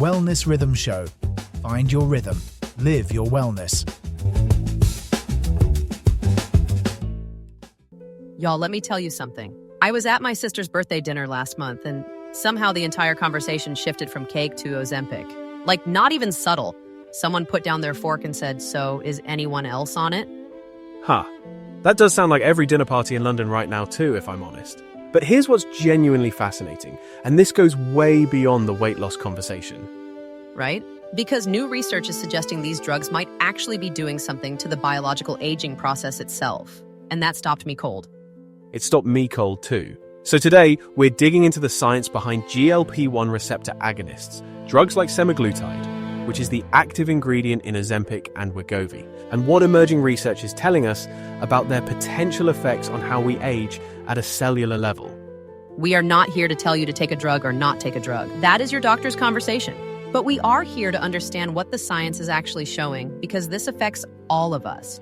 Wellness Rhythm Show. Find your rhythm. Live your wellness. Y'all, let me tell you something. I was at my sister's birthday dinner last month, and somehow the entire conversation shifted from cake to Ozempic. Like, not even subtle. Someone put down their fork and said, "So, is anyone else on it?" Huh. That does sound like every dinner party in London right now too, if I'm honest. But here's what's genuinely fascinating, and this goes way beyond the weight loss conversation. Right? Because new research is suggesting these drugs might actually be doing something to the biological aging process itself. And that stopped me cold. It stopped me cold too. So today, we're digging into the science behind GLP-1 receptor agonists, drugs like semaglutide, which is the active ingredient in Ozempic and Wegovy, and what emerging research is telling us about their potential effects on how we age at a cellular level. We are not here to tell you to take a drug or not take a drug. That is your doctor's conversation. But we are here to understand what the science is actually showing, because this affects all of us.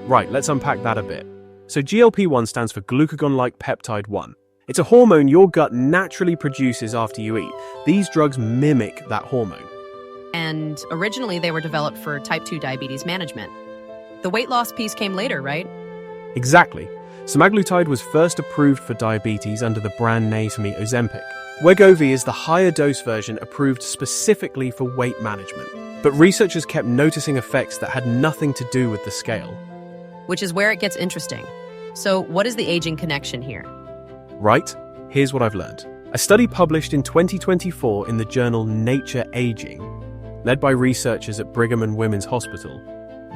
Right, let's unpack that a bit. So GLP-1 stands for glucagon-like peptide 1. It's a hormone your gut naturally produces after you eat. These drugs mimic that hormone. And originally they were developed for type 2 diabetes management. The weight loss piece came later, right? Exactly. Semaglutide was first approved for diabetes under the brand name Ozempic. Wegovy is the higher dose version approved specifically for weight management. But researchers kept noticing effects that had nothing to do with the scale. Which is where it gets interesting. So what is the aging connection here? Right? Here's what I've learned. A study published in 2024 in the journal Nature Aging, led by researchers at Brigham and Women's Hospital,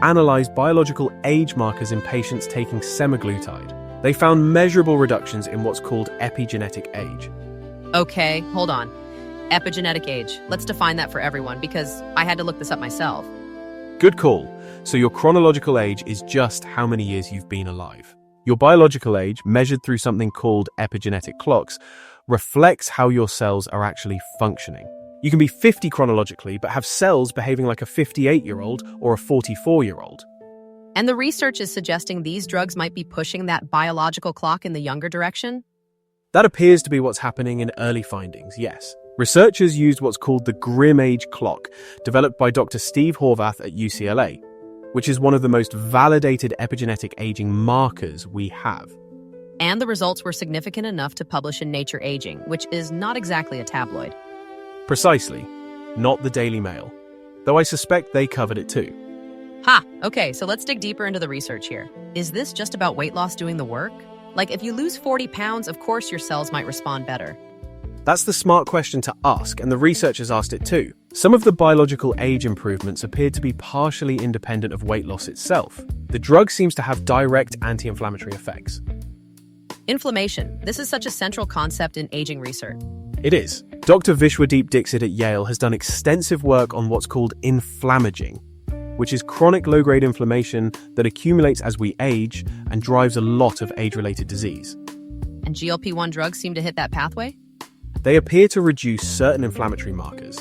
analyzed biological age markers in patients taking semaglutide. They found measurable reductions in what's called epigenetic age. Okay, hold on. Epigenetic age. Let's define that for everyone, because I had to look this up myself. Good call. So your chronological age is just how many years you've been alive. Your biological age, measured through something called epigenetic clocks, reflects how your cells are actually functioning. You can be 50 chronologically, but have cells behaving like a 58-year-old or a 44-year-old. And the research is suggesting these drugs might be pushing that biological clock in the younger direction? That appears to be what's happening in early findings, yes. Researchers used what's called the Grim Age Clock, developed by Dr. Steve Horvath at UCLA, which is one of the most validated epigenetic aging markers we have. And the results were significant enough to publish in Nature Aging, which is not exactly a tabloid. Precisely. Not the Daily Mail. Though I suspect they covered it too. Ha! Okay, so let's dig deeper into the research here. Is this just about weight loss doing the work? Like, if you lose 40 pounds, of course your cells might respond better. That's the smart question to ask, and the researchers asked it too. Some of the biological age improvements appeared to be partially independent of weight loss itself. The drug seems to have direct anti-inflammatory effects. Inflammation. This is such a central concept in aging research. It is. Dr. Vishwadeep Dixit at Yale has done extensive work on what's called inflammaging, which is chronic low-grade inflammation that accumulates as we age and drives a lot of age-related disease. And GLP-1 drugs seem to hit that pathway? They appear to reduce certain inflammatory markers,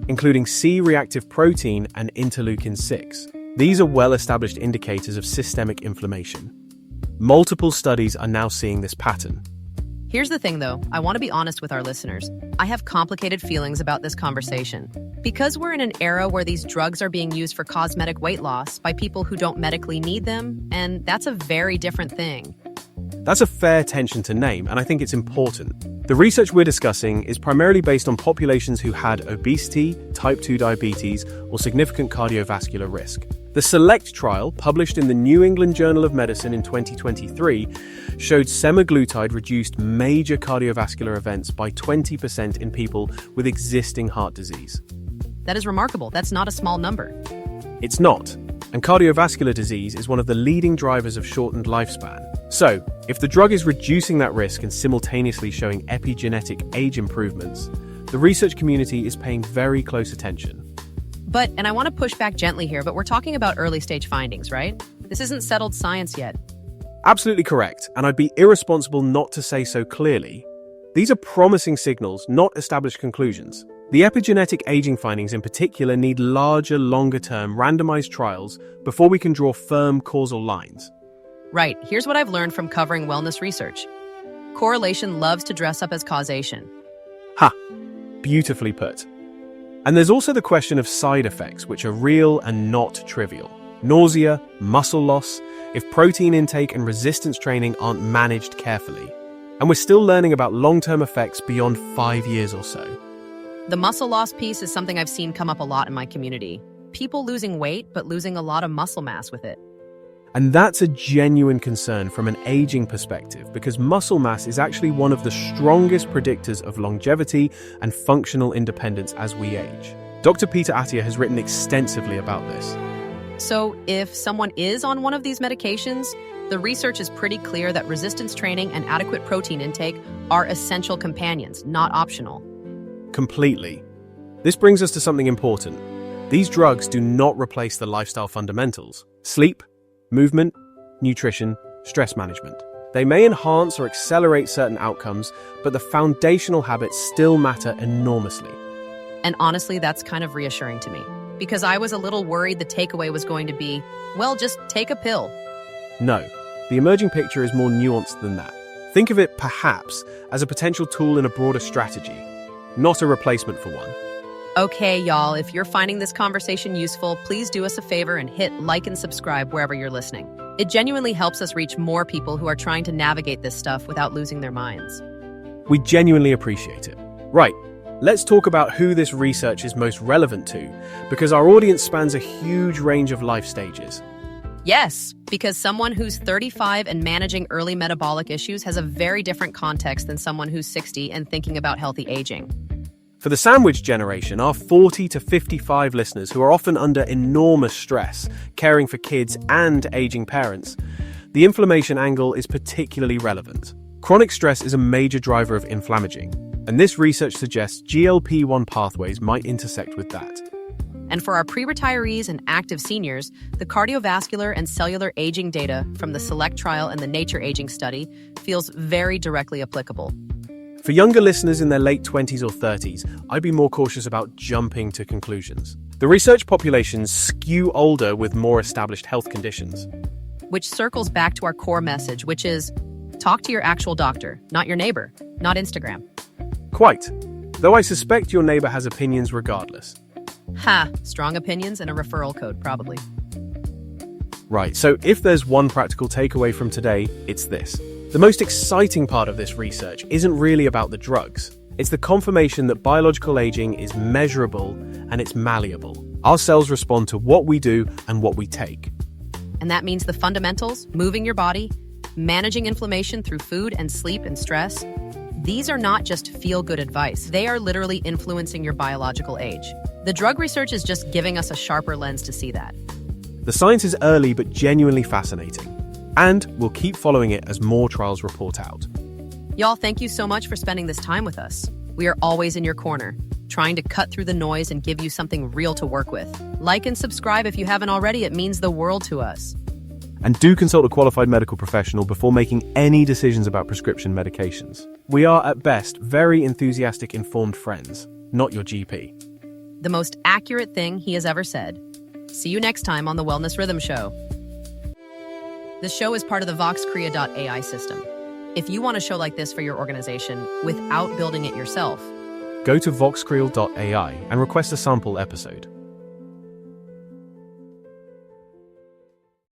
including C-reactive protein and interleukin-6. These are well-established indicators of systemic inflammation. Multiple studies are now seeing this pattern. Here's the thing, though. I want to be honest with our listeners. I have complicated feelings about this conversation. Because we're in an era where these drugs are being used for cosmetic weight loss by people who don't medically need them, and that's a very different thing. That's a fair tension to name, and I think it's important. The research we're discussing is primarily based on populations who had obesity, type 2 diabetes, or significant cardiovascular risk. The SELECT trial, published in the New England Journal of Medicine in 2023, showed semaglutide reduced major cardiovascular events by 20% in people with existing heart disease. That is remarkable. That's not a small number. It's not, and cardiovascular disease is one of the leading drivers of shortened lifespan. So, if the drug is reducing that risk and simultaneously showing epigenetic age improvements, the research community is paying very close attention. But, and I want to push back gently here, but we're talking about early stage findings, right? This isn't settled science yet. Absolutely correct, and I'd be irresponsible not to say so clearly. These are promising signals, not established conclusions. The epigenetic aging findings in particular need larger, longer-term, randomized trials before we can draw firm causal lines. Right, here's what I've learned from covering wellness research. Correlation loves to dress up as causation. Ha! Beautifully put. And there's also the question of side effects, which are real and not trivial. Nausea, muscle loss, if protein intake and resistance training aren't managed carefully. And we're still learning about long-term effects beyond 5 years or so. The muscle loss piece is something I've seen come up a lot in my community. People losing weight, but losing a lot of muscle mass with it. And that's a genuine concern from an aging perspective, because muscle mass is actually one of the strongest predictors of longevity and functional independence as we age. Dr. Peter Attia has written extensively about this. So if someone is on one of these medications, the research is pretty clear that resistance training and adequate protein intake are essential companions, not optional. Completely. This brings us to something important. These drugs do not replace the lifestyle fundamentals: sleep, movement, nutrition, stress management. They may enhance or accelerate certain outcomes, but the foundational habits still matter enormously. And honestly, that's kind of reassuring to me, because I was a little worried the takeaway was going to be, well, just take a pill. No, the emerging picture is more nuanced than that. Think of it, perhaps, as a potential tool in a broader strategy, not a replacement for one. Okay, y'all, if you're finding this conversation useful, please do us a favor and hit like and subscribe wherever you're listening. It genuinely helps us reach more people who are trying to navigate this stuff without losing their minds. We genuinely appreciate it. Right, let's talk about who this research is most relevant to, because our audience spans a huge range of life stages. Yes, because someone who's 35 and managing early metabolic issues has a very different context than someone who's 60 and thinking about healthy aging. For the sandwich generation, our 40 to 55 listeners who are often under enormous stress, caring for kids and aging parents, the inflammation angle is particularly relevant. Chronic stress is a major driver of inflammaging, and this research suggests GLP-1 pathways might intersect with that. And for our pre-retirees and active seniors, the cardiovascular and cellular aging data from the SELECT trial and the Nature Aging study feels very directly applicable. For younger listeners in their late 20s or 30s, I'd be more cautious about jumping to conclusions. The research populations skew older with more established health conditions. Which circles back to our core message, which is talk to your actual doctor, not your neighbor, not Instagram. Quite. Though I suspect your neighbor has opinions regardless. Ha, strong opinions and a referral code, probably. Right, so if there's one practical takeaway from today, it's this. The most exciting part of this research isn't really about the drugs. It's the confirmation that biological aging is measurable and it's malleable. Our cells respond to what we do and what we take. And that means the fundamentals, moving your body, managing inflammation through food and sleep and stress, these are not just feel-good advice. They are literally influencing your biological age. The drug research is just giving us a sharper lens to see that. The science is early but genuinely fascinating. And we'll keep following it as more trials report out. Y'all, thank you so much for spending this time with us. We are always in your corner, trying to cut through the noise and give you something real to work with. Like and subscribe if you haven't already. It means the world to us. And do consult a qualified medical professional before making any decisions about prescription medications. We are, at best, very enthusiastic, informed friends, not your GP. The most accurate thing he has ever said. See you next time on the Wellness Rhythm Show. This show is part of the VoxCrea.ai system. If you want a show like this for your organization without building it yourself, go to voxcreel.ai and request a sample episode.